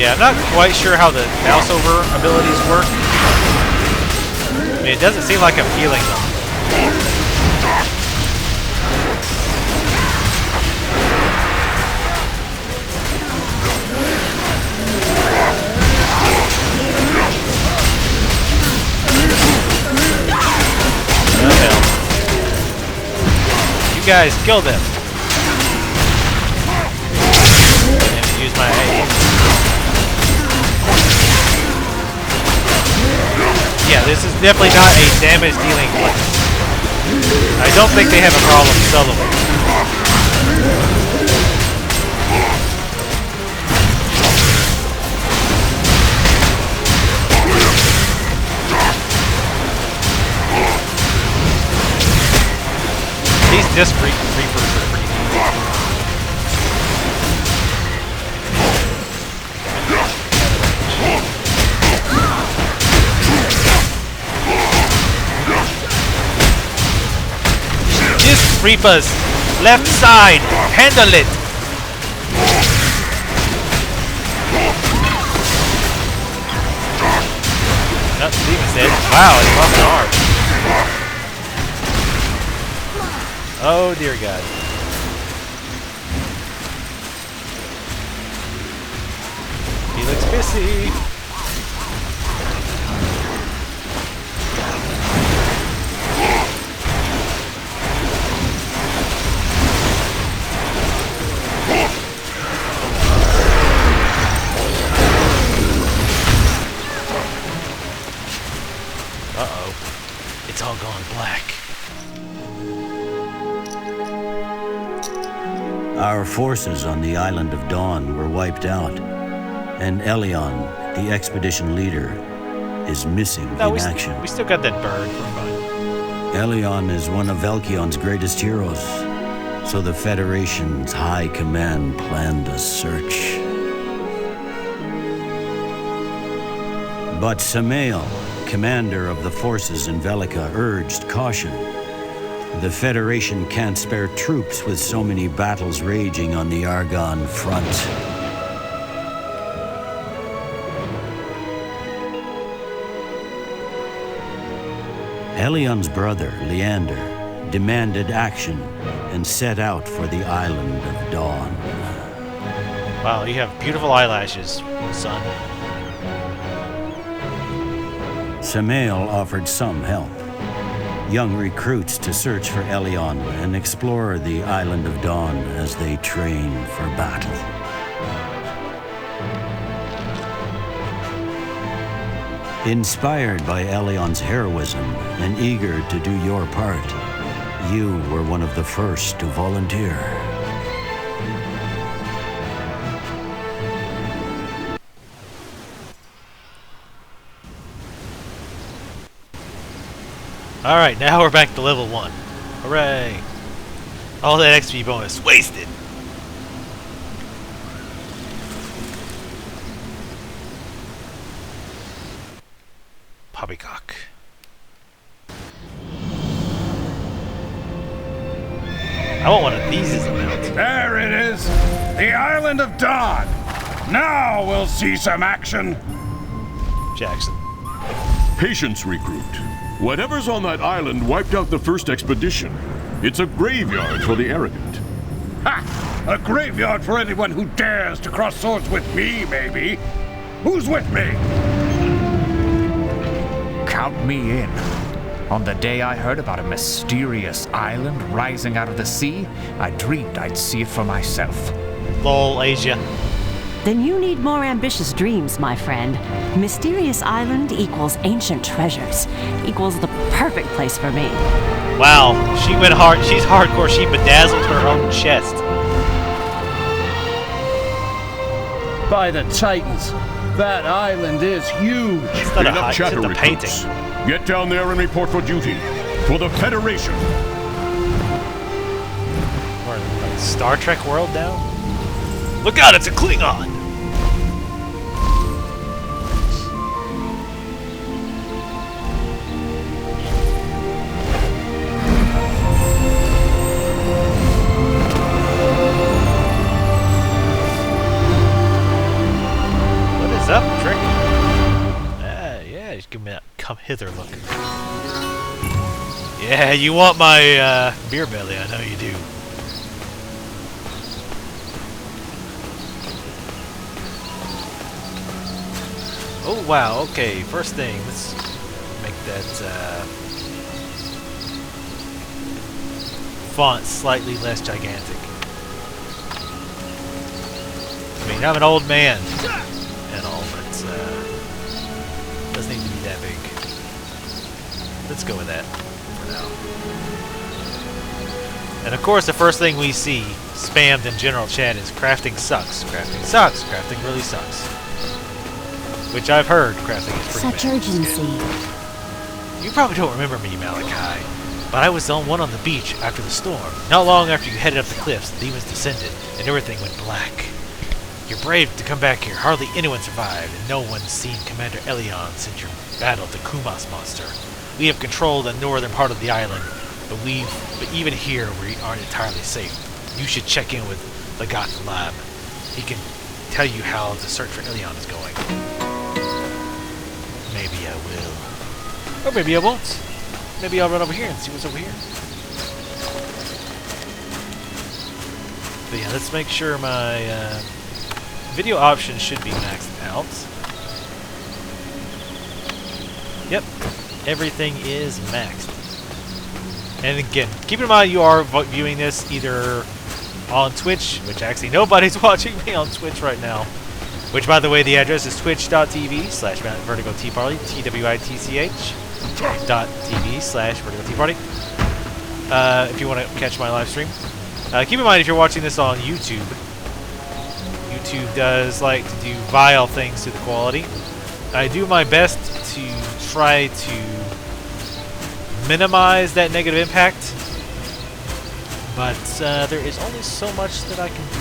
Yeah, I'm not quite sure how the mouse over abilities work. I mean, it doesn't seem like I'm healing them. Oh, hell. You guys, kill them. And use my aim. Yeah, this is definitely not a damage dealing class. I don't think they have a problem soloing. These disc reapers are pretty neat. Disc reapers, left side, handle it. Oh, Steven said, wow, he lost an arm. Oh dear God. He looks pissy. Uh-oh. It's all gone black. Our forces on the island of Dawn were wiped out, and Elion, the expedition leader, is missing in action. We still got that bird. We're fine. Elion is one of Velkion's greatest heroes, so the Federation's high command planned a search. But Samael, commander of the forces in Velica, urged caution. The Federation can't spare troops with so many battles raging on the Argonne front. Elion's brother, Leander, demanded action and set out for the island of Dawn. Wow, you have beautiful eyelashes, son. Samael offered some help. Young recruits to search for Elion and explore the island of Dawn as they train for battle. Inspired by Elion's heroism and eager to do your part, you were one of the first to volunteer. Alright, now we're back to level 1. Hooray! All that XP bonus wasted! Poppycock. I want one of these as a mount. There it is! The Island of Dawn! Now we'll see some action! Jackson. Patience, recruit. Whatever's on that island wiped out the first expedition. It's a graveyard for the arrogant. Ha! A graveyard for anyone who dares to cross swords with me, maybe. Who's with me? Count me in. On the day I heard about a mysterious island rising out of the sea, I dreamed I'd see it for myself. Lol, Asia. Then you need more ambitious dreams, my friend. Mysterious island equals ancient treasures. Equals the perfect place for me. Wow, she went hard. She's hardcore. She bedazzled her own chest. By the Titans, that island is huge. It's not Enough chatter, it's a painting. recruits. Get down there and report for duty. For the Federation. We're in like Star Trek world now? Look out, it's a Klingon! is up, Trick. Yeah, just give me that come hither look. Yeah, you want my beer belly, I know you do. Oh wow, okay, first thing, let's make that font slightly less gigantic. I mean, I'm an old man and all, but doesn't need to be that big. Let's go with that for now. And of course, the first thing we see spammed in general chat is crafting sucks. Crafting sucks. Crafting really sucks. Which I've heard crafting is pretty bad. Such urgency. You probably don't remember me, Malachi, but I was the one on the beach after the storm. Not long after you headed up the cliffs, the demons descended, and everything went black. You're brave to come back here. Hardly anyone survived, and no one's seen Commander Elion since your battle with the Kumas monster. We have controlled the northern part of the island, but even here we aren't entirely safe. You should check in with the Goth Lab. He can tell you how the search for Elion is going. Maybe I will. Or maybe I won't. Maybe I'll run over here and see what's over here. But yeah, let's make sure my video options should be maxed out. Yep, everything is maxed. And again, keep in mind you are viewing this either on Twitch, which actually nobody's watching me on Twitch right now. Which, by the way, the address is twitch.tv/VertigoTeaParty, twitch.tv/VertigoTeaParty. If you want to catch my live stream. Keep in mind, if you're watching this on YouTube, YouTube does like to do vile things to the quality. I do my best to try to minimize that negative impact, but there is only so much that I can do.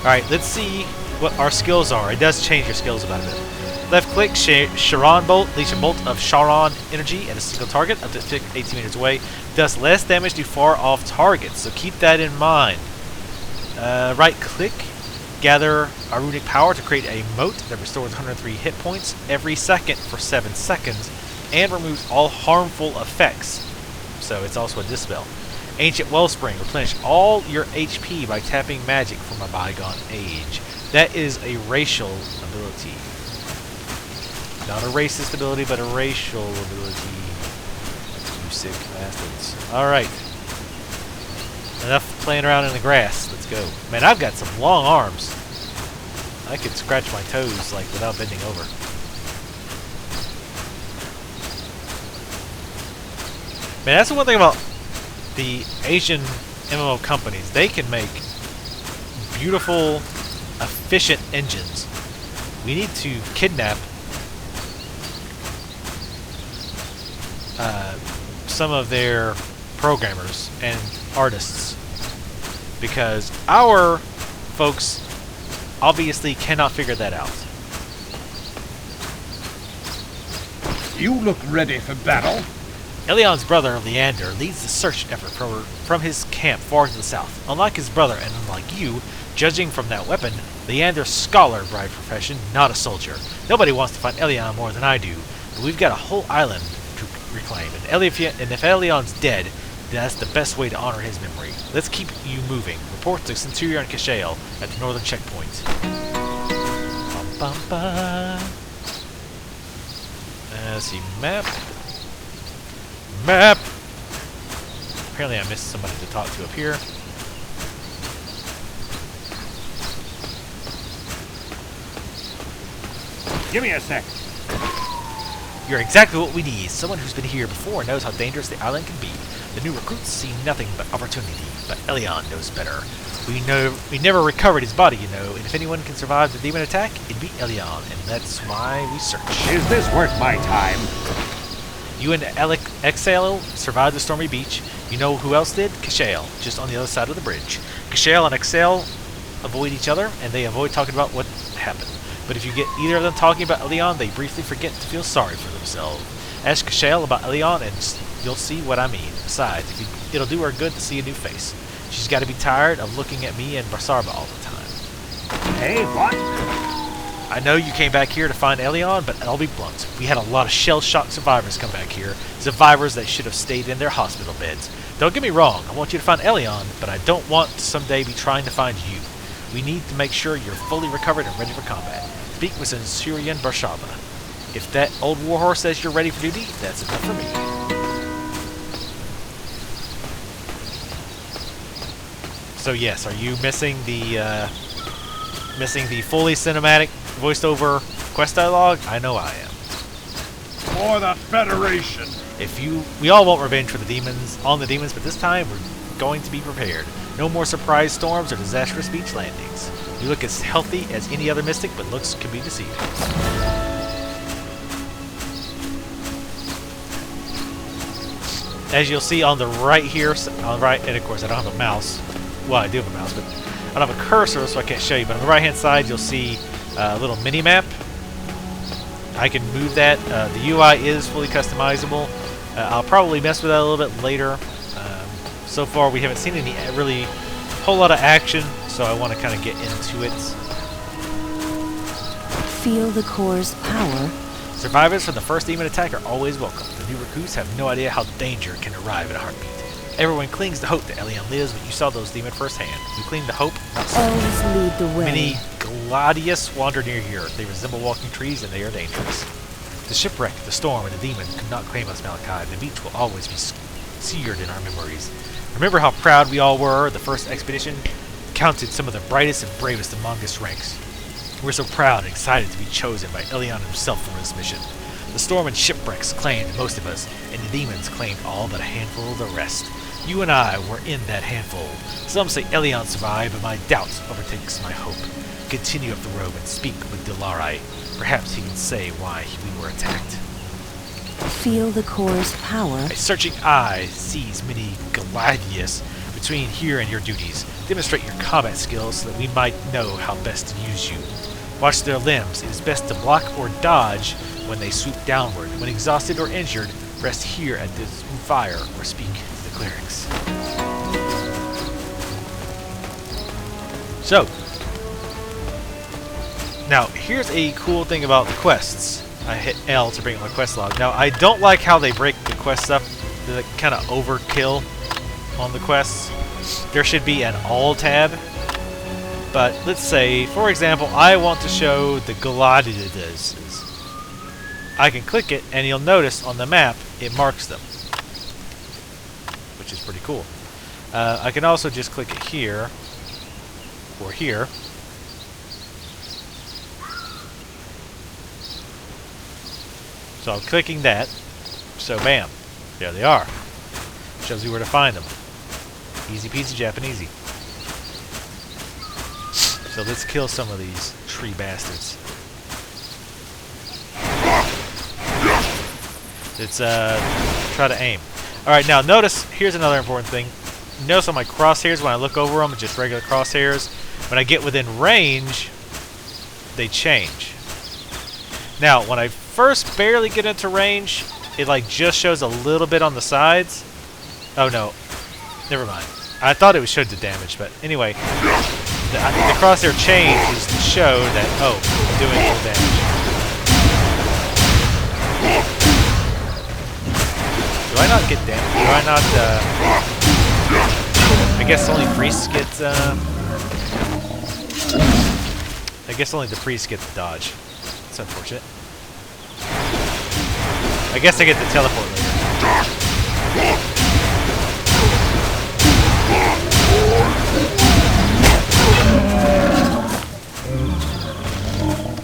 Alright, let's see what our skills are. It does change your skills about a bit. Left click, Charon Bolt, leash a bolt of Charon energy at a single target up to 18 meters away. Does less damage to far off targets, so keep that in mind. Right click, gather a runic power to create a moat that restores 103 hit points every second for 7 seconds and removes all harmful effects. So it's also a dispel. Ancient Wellspring, replenish all your HP by tapping magic from a bygone age. That is a racial ability. Not a racist ability, but a racial ability. You sick bastards. Alright. Enough playing around in the grass. Let's go. Man, I've got some long arms. I could scratch my toes, like, without bending over. Man, that's the one thing about the Asian MMO companies. They can make beautiful, efficient engines. We need to kidnap some of their programmers and artists, because our folks obviously cannot figure that out. You look ready for battle. Elion's brother, Leander, leads the search effort from his camp far to the south. Unlike his brother, and unlike you, judging from that weapon, Leander's scholar by profession, not a soldier. Nobody wants to find Elion more than I do, but we've got a whole island to reclaim, and if Elion's dead, that's the best way to honor his memory. Let's keep you moving. Report to Centurion Kashael at the northern checkpoint. Bum, bum, bum. Let's see, map. Map! Apparently I missed somebody to talk to up here. Give me a sec. You're exactly what we need. Someone who's been here before and knows how dangerous the island can be. The new recruits see nothing but opportunity, but Elion knows better. We never recovered his body, you know, and if anyone can survive the demon attack, it'd be Elion, and that's why we search. Is this worth my time? You and Exhale survived the stormy beach. You know who else did? Kashael, just on the other side of the bridge. Kashael and Exhale avoid each other, and they avoid talking about what happened. But if you get either of them talking about Elion, they briefly forget to feel sorry for themselves. Ask Kashael about Elion, and you'll see what I mean. Besides, it'll do her good to see a new face. She's got to be tired of looking at me and Barsarba all the time. Hey, what? I know you came back here to find Elion, but I'll be blunt. We had a lot of shell-shocked survivors come back here. Survivors that should have stayed in their hospital beds. Don't get me wrong, I want you to find Elion, but I don't want to someday be trying to find you. We need to make sure you're fully recovered and ready for combat. Speak with Centurion Barshava. If that old warhorse says you're ready for duty, that's enough for me. So yes, are you missing the fully cinematic voiced over quest dialogue? I know I am. For the Federation. We all want revenge for the demons, but this time we're going to be prepared. No more surprise storms or disastrous beach landings. You look as healthy as any other mystic, but looks can be deceiving. As you'll see on the right here, on the right, and of course I don't have a mouse. Well, I do have a mouse, but I don't have a cursor, so I can't show you. But on the right-hand side, you'll see a little mini-map. I can move that. The UI is fully customizable. I'll probably mess with that a little bit later. So far, we haven't seen any really whole lot of action, so I want to kind of get into it. Feel the core's power. Survivors from the first demon attack are always welcome. The new recruits have no idea how danger can arrive in a heartbeat. Everyone clings to hope that Elion lives, but you saw those demons firsthand. You cling to hope, not so. Always lead the way. Many Gladius wander near here. They resemble walking trees, and they are dangerous. The shipwreck, the storm, and the demon could not claim us, Malachi. The beach will always be seared in our memories. Remember how proud we all were. The first expedition counted some of the brightest and bravest among us ranks. We're so proud and excited to be chosen by Elion himself for this mission. The storm and shipwrecks claimed most of us, and the demons claimed all but a handful of the rest. You and I were in that handful. Some say Elion survived, but my doubt overtakes my hope. Continue up the road and speak with T.E.R.A. Perhaps he can say why we were attacked. Feel the core's power. A searching eye sees many Gladius between here and your duties. Demonstrate your combat skills so that we might know how best to use you. Watch their limbs. It is best to block or dodge when they swoop downward. When exhausted or injured, rest here at the fire or speak to the clerics. So, now here's a cool thing about the quests. I hit L to bring up my quest log. Now, I don't like how they break the quests up. They're kind of overkill on the quests. There should be an all tab. But let's say, for example, I want to show the Gladius. I can click it, and you'll notice on the map, it marks them. Which is pretty cool. I can also just click it here, or here. So I'm clicking that. So bam, there they are. Shows you where to find them. Easy peasy Japanesey. So let's kill some of these tree bastards. Let's try to aim. Alright, now notice, here's another important thing. Notice on my crosshairs, when I look over them, just regular crosshairs. When I get within range, they change. Now, when I first barely get into range, it like just shows a little bit on the sides. Oh no, never mind. I thought it showed the damage, but anyway, the crosshair change is to show that, oh, I'm doing full damage. Do I not get damage? Do I not, I guess only priests get, I guess only the priests get the dodge. That's unfortunate. I guess I get the teleport later.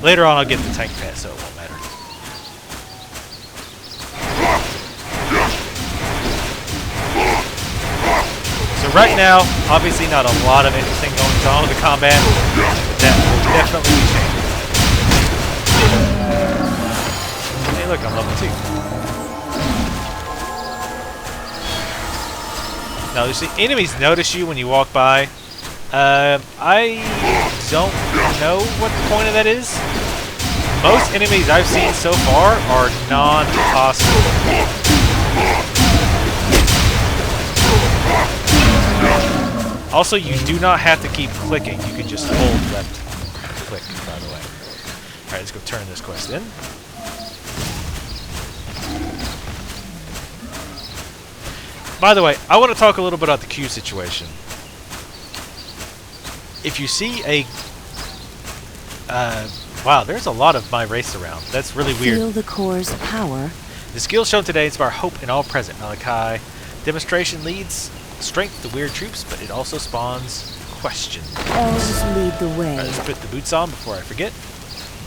Later on I'll get the tank pass, so it won't matter. So right now, obviously not a lot of interesting goings on with the combat, but that will definitely be changing. Hey look, I'm level 2. Now, you see, enemies notice you when you walk by. I don't know what the point of that is. Most enemies I've seen so far are non-hostile. Also, you do not have to keep clicking. You can just hold left click, by the way. Alright, let's go turn this quest in. By the way, I want to talk a little bit about the Q situation. If you see a... wow, there's a lot of my race around. That's really weird. Feel the core's power. The skills shown today inspire hope in all present, Malachi. Demonstration leads strength to weird troops, but it also spawns questions. Elves lead the way. Alright, let's put the boots on before I forget.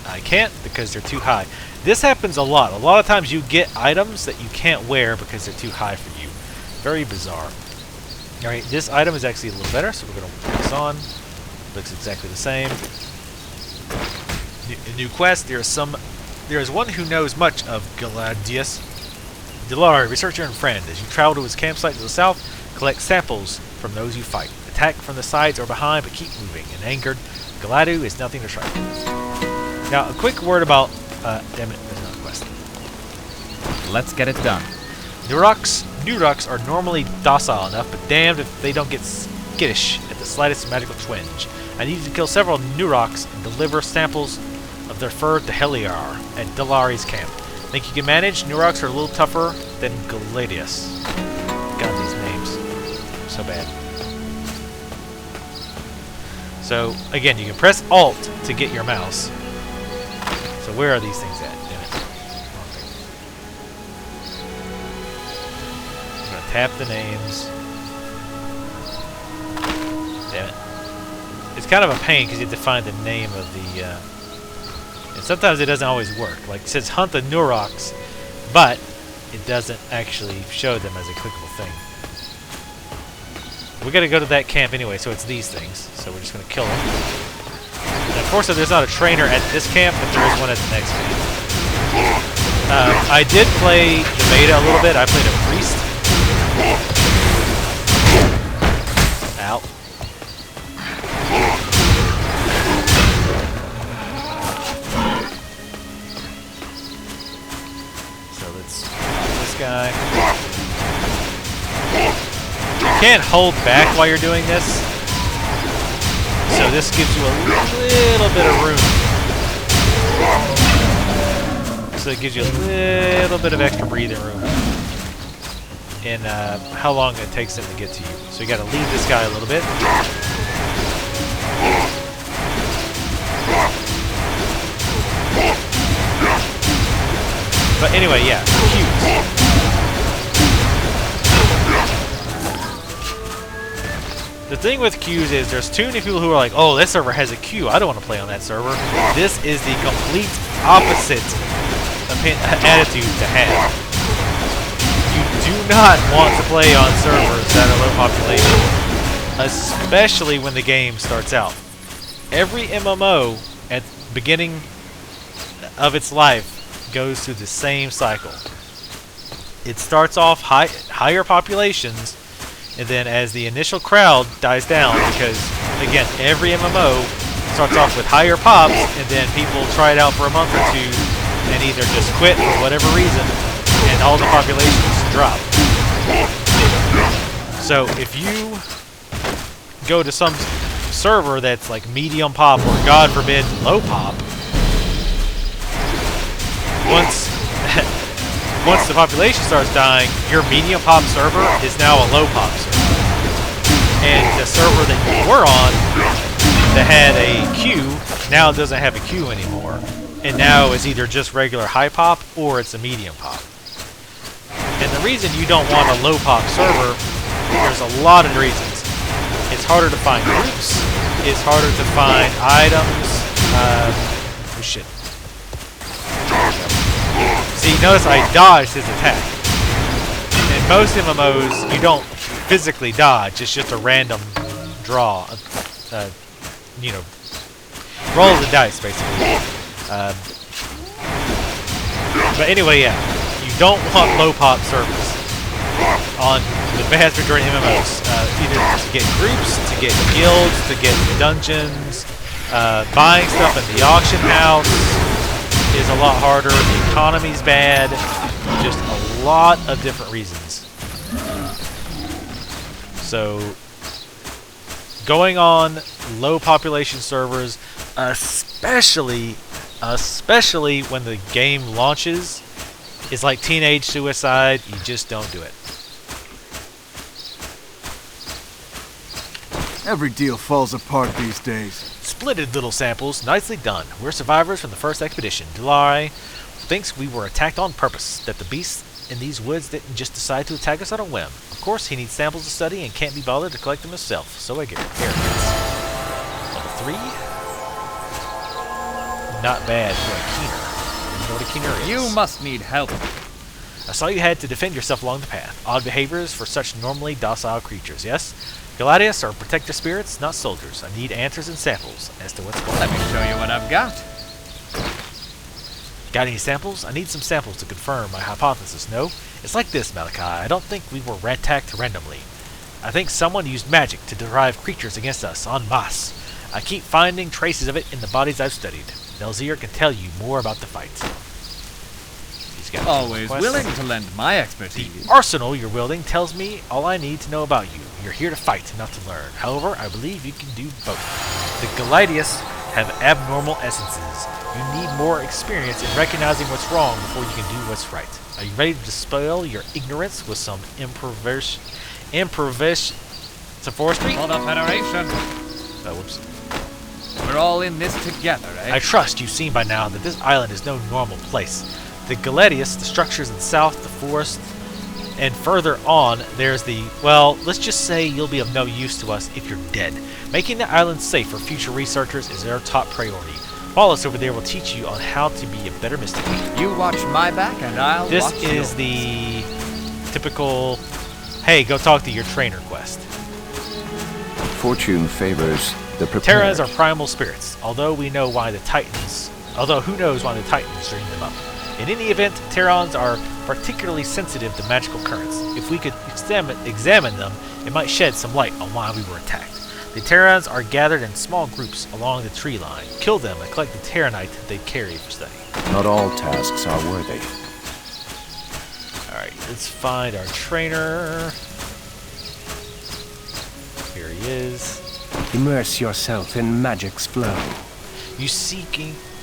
I can't because they're too high. This happens a lot. A lot of times you get items that you can't wear because they're too high for you. Very bizarre. Alright, this item is actually a little better, so we're going to put this on. Looks exactly the same. New quest. There is one who knows much of Galadius. T.E.R.A, researcher and friend. As you travel to his campsite to the south, collect samples from those you fight. Attack from the sides or behind, but keep moving. And angered, Galadu is nothing to trifle with. Now, a quick word about... damn it, there's another quest. Let's get it done. Nurox are normally docile enough, but damned if they don't get skittish at the slightest magical twinge. I need to kill several Nurox and deliver samples of their fur to Heliar at Delari's camp. Think you can manage? Nurox are a little tougher than Galadius. God, these names. So bad. So, again, you can press Alt to get your mouse. So where are these things at? Damn it. I'm going to tap the names. Damn it. It's kind of a pain because you have to find the name of the... and sometimes it doesn't always work. Like, it says hunt the Nurox, but it doesn't actually show them as a clickable thing. We got to go to that camp anyway, so it's these things. So we're just going to kill them. And unfortunately, there's not a trainer at this camp, but there is one at the next camp. I did play the beta a little bit. I played a priest. Ow. So let's this guy. You can't hold back while you're doing this. So this gives you a little bit of room. So it gives you a little bit of extra breathing room in how long it takes them to get to you. So you got to lead this guy a little bit. But anyway, yeah, Qs. The thing with queues is there's too many people who are like, oh, this server has a queue. I don't want to play on that server. This is the complete opposite attitude to have. You do not want to play on servers that are low population, especially when the game starts out. Every MMO at the beginning of its life goes through the same cycle. It starts off higher populations, and then as the initial crowd dies down, because again, every MMO starts off with higher pops, and then people try it out for a month or two and either just quit for whatever reason, and all the populations drop. So if you go to some server that's like medium pop or God forbid low pop, once the population starts dying, your medium pop server is now a low pop server. And the server that you were on that had a queue now doesn't have a queue anymore. And now it's either just regular high pop or it's a medium pop. And the reason you don't want a low pop server, there's a lot of reasons. It's harder to find groups, it's harder to find items. Oh shit. See, notice I dodged his attack. In most MMOs, you don't physically dodge. It's just a random draw. You know, roll the dice, basically. But anyway, yeah. You don't want low pop servers on the vast majority of MMOs. Either to get groups, to get guilds, to get dungeons, buying stuff in the auction house is a lot harder. The economy's bad. Just a lot of different reasons. So, going on low population servers, especially Especially when the game launches. It's like teenage suicide. You just don't do it. Every deal falls apart these days. Splendid little samples. Nicely done. We're survivors from the first expedition. T.E.R.A. thinks we were attacked on purpose. That the beasts in these woods didn't just decide to attack us on a whim. Of course, he needs samples to study and can't be bothered to collect them himself. So I get arrogance. Level 3. Not bad for a keener. You know what a keener is? You must need help. I saw you had to defend yourself along the path. Odd behaviors for such normally docile creatures, yes? Gladius are protector spirits, not soldiers. I need answers and samples as to what's going on. Let me show you what I've got. Got any samples? I need some samples to confirm my hypothesis, no? It's like this, Malachi. I don't think we were attacked randomly. I think someone used magic to drive creatures against us, en masse. I keep finding traces of it in the bodies I've studied. Nelzir can tell you more about the fight. He's got Always willing to lend my expertise. The arsenal you're wielding tells me all I need to know about you. You're here to fight, not to learn. However, I believe you can do both. The Gladius have abnormal essences. You need more experience in recognizing what's wrong before you can do what's right. Are you ready to dispel your ignorance with some improvisation? Forestry? Hold up, Federation. Oh, whoops. We're all in this together, eh? I trust you've seen by now that this island is no normal place. The Gladius, the structures in the south, the forest, and further on, there's the, well, let's just say you'll be of no use to us if you're dead. Making the island safe for future researchers is our top priority. Wallace over there will teach you on how to be a better mystic. You watch my back and I'll This watch yours. is the typical, hey, go talk to your trainer quest. Fortune favors the prepared. Terras are primal spirits, although who knows why the Titans dream them up. In any event, Terrans are particularly sensitive to magical currents. If we could examine them, it might shed some light on why we were attacked. The Terrans are gathered in small groups along the tree line. Kill them and collect the Terranite they carry for study. Not all tasks are worthy. Alright, let's find our trainer. Here he is. Immerse yourself in magic's flow.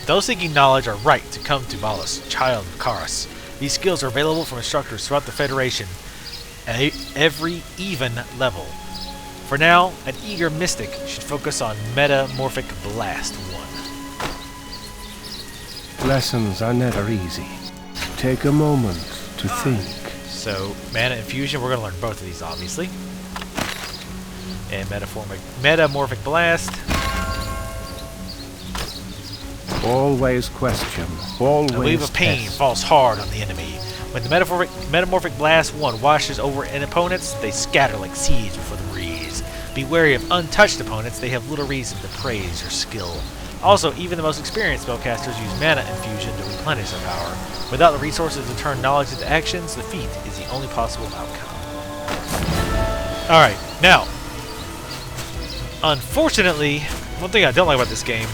Those seeking knowledge are right to come to Ballas, child of Karas. These skills are available from instructors throughout the Federation at every even level. For now, an eager mystic should focus on Metamorphic Blast 1. Lessons are never easy. Take a moment to think. So, Mana Infusion, we're going to learn both of these, obviously. And Metamorphic Blast. Always question. Always A wave of pain test. falls hard on the enemy. When the Metamorphic Blast 1 washes over an opponents, they scatter like seeds before the breeze. Be wary of untouched opponents, they have little reason to praise your skill. Also, even the most experienced spellcasters use Mana Infusion to replenish their power. Without the resources to turn knowledge into actions, the feat is the only possible outcome. Alright, now, unfortunately, one thing I don't like about this game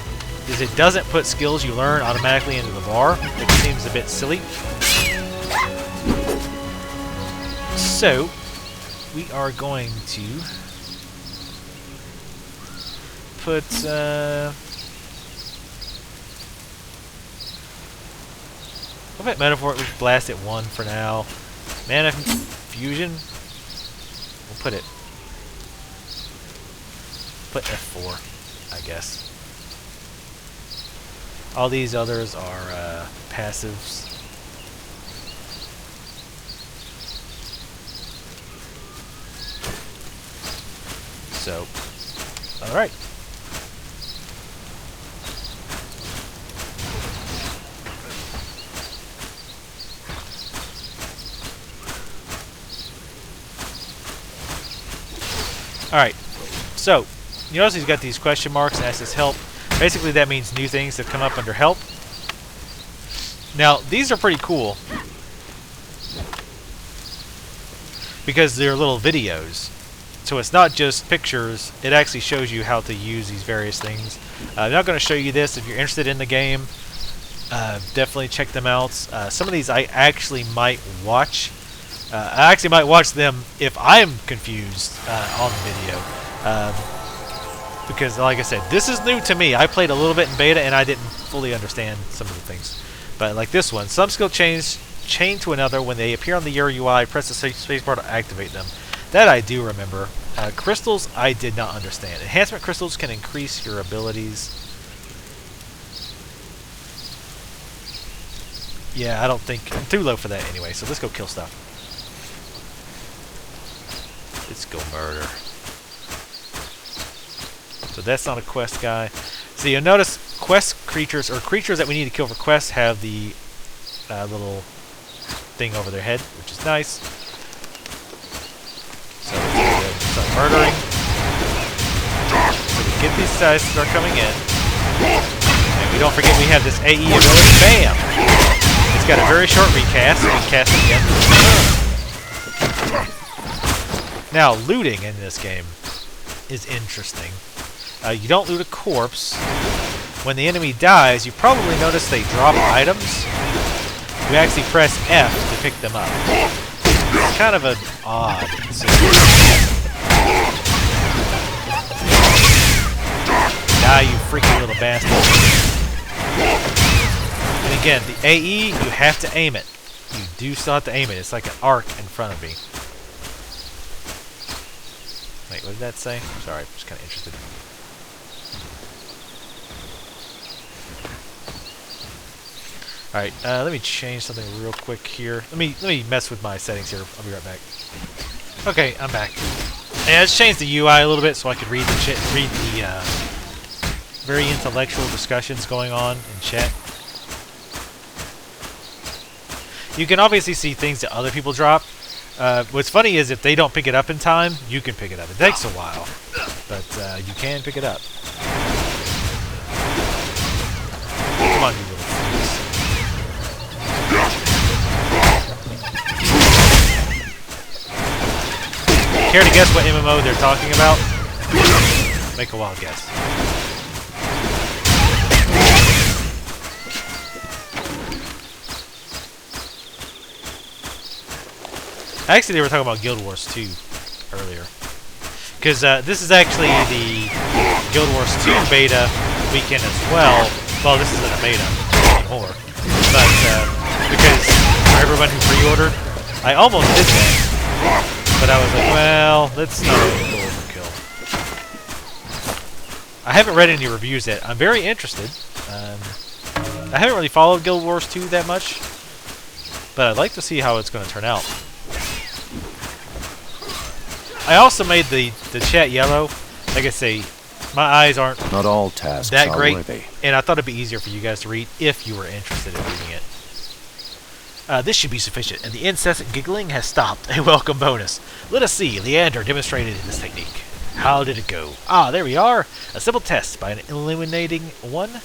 is it doesn't put skills you learn automatically into the bar, which seems a bit silly. So, we are going to put, I'll put Metaphoric Blast at 1 for now. Mana Fusion, we'll put F4, I guess. All these others are passives. So, alright. Alright, so, you notice he's got these question marks and asks help. Basically that means new things that come up under help. Now, these are pretty cool because they're little videos. So it's not just pictures, it actually shows you how to use these various things. I'm not going to show you this. If you're interested in the game, definitely check them out. Some of these I actually might watch. I actually might watch them if I'm confused on the video. Because, like I said, this is new to me. I played a little bit in beta and I didn't fully understand some of the things. But like this one, some skill chains chain to another when they appear on the Euro UI. Press the spacebar to activate them. That I do remember. Crystals, I did not understand. Enhancement crystals can increase your abilities. Yeah, I don't think... I'm too low for that anyway, so let's go kill stuff. Let's go murder. So that's not a quest guy. So you'll notice quest creatures, or creatures that we need to kill for quests, have the little thing over their head, which is nice. So let's go ahead and start murdering. So we get these guys to start coming in. And we don't forget we have this AE ability. Bam! It's got a very short recast, so we can cast it again. Now, looting in this game is interesting. You don't loot a corpse. When the enemy dies, you probably notice they drop items. You actually press F to pick them up. It's kind of an odd system. Die, you freaky little bastard. And again, the AE, you have to aim it. You do still have to aim it. It's like an arc in front of me. Wait, what did that say? Sorry, I'm just kind of interested. Alright, let me change something real quick here. Let me mess with my settings here. I'll be right back. Okay, I'm back. And let's change the UI a little bit so I can read the very intellectual discussions going on in chat. You can obviously see things that other people drop. What's funny is if they don't pick it up in time, you can pick it up. It takes a while, but you can pick it up. Come on, you little fools. Care to guess what MMO they're talking about? Make a wild guess. Actually, they were talking about Guild Wars 2 earlier. Because this is actually the Guild Wars 2 beta weekend as well. Well, this isn't a beta anymore. But because for everyone who pre-ordered, I almost did that. But I was like, well, let's not go overkill. I haven't read any reviews yet. I'm very interested. I haven't really followed Guild Wars 2 that much. But I'd like to see how it's going to turn out. I also made the chat yellow. Like I say, my eyes aren't not all tasks that are great, worthy. And I thought it'd be easier for you guys to read if you were interested in reading it. This should be sufficient, and the incessant giggling has stopped. A welcome bonus. Let us see. Leander demonstrated this technique. How did it go? Ah, there we are. A simple test by an illuminating one.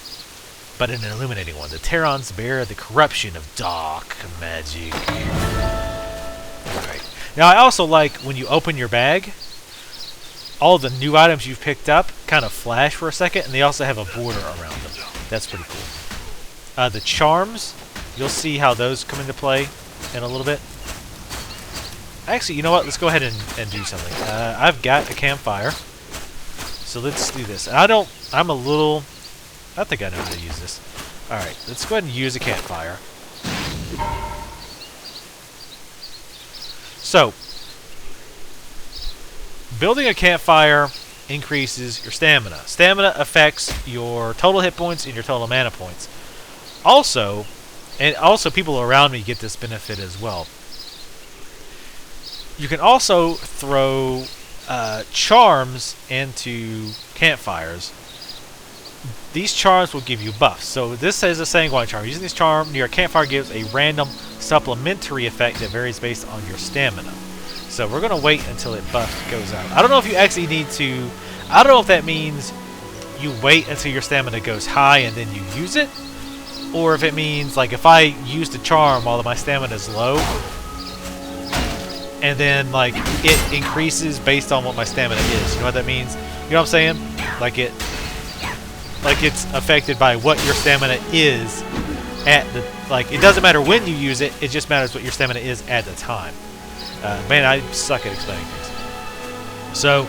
But an illuminating one. The Terrans bear the corruption of dark magic. Alright. Now, I also like when you open your bag, all the new items you've picked up kind of flash for a second, and they also have a border around them. That's pretty cool. The charms, you'll see how those come into play in a little bit. Actually, you know what? Let's go ahead and do something. I've got a campfire, so let's do this. I think I know how to use this. Alright, let's go ahead and use a campfire. So, building a campfire increases your stamina. Stamina affects your total hit points and your total mana points. Also people around me get this benefit as well. You can also throw charms into campfires. These charms will give you buffs. So this is a sanguine charm. Using this charm near a campfire gives a random supplementary effect that varies based on your stamina. So we're going to wait until it goes out. I don't know if you actually need to... I don't know if that means you wait until your stamina goes high and then you use it. Or if it means, like, if I use the charm while my stamina is low, and then, like, it increases based on what my stamina is. You know what that means? You know what I'm saying? Like it's affected by what your stamina is at the... Like, it doesn't matter when you use it, it just matters what your stamina is at the time. Man, I suck at explaining things. So,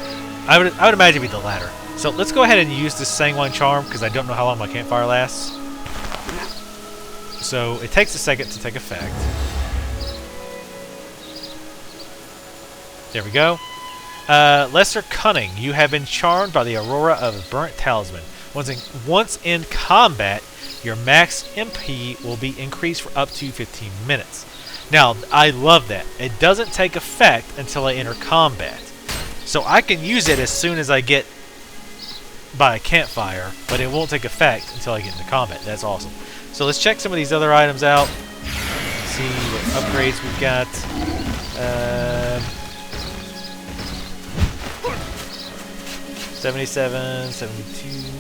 I would imagine it'd be the latter. So, let's go ahead and use this sanguine charm, because I don't know how long my campfire lasts. So it takes a second to take effect. There we go. Lesser Cunning. You have been charmed by the aurora of a burnt talisman. Once in combat, your max MP will be increased for up to 15 minutes. Now, I love that. It doesn't take effect until I enter combat. So I can use it as soon as I get by a campfire, but it won't take effect until I get into combat. That's awesome. So let's check some of these other items out. See what upgrades we've got. 77, 72.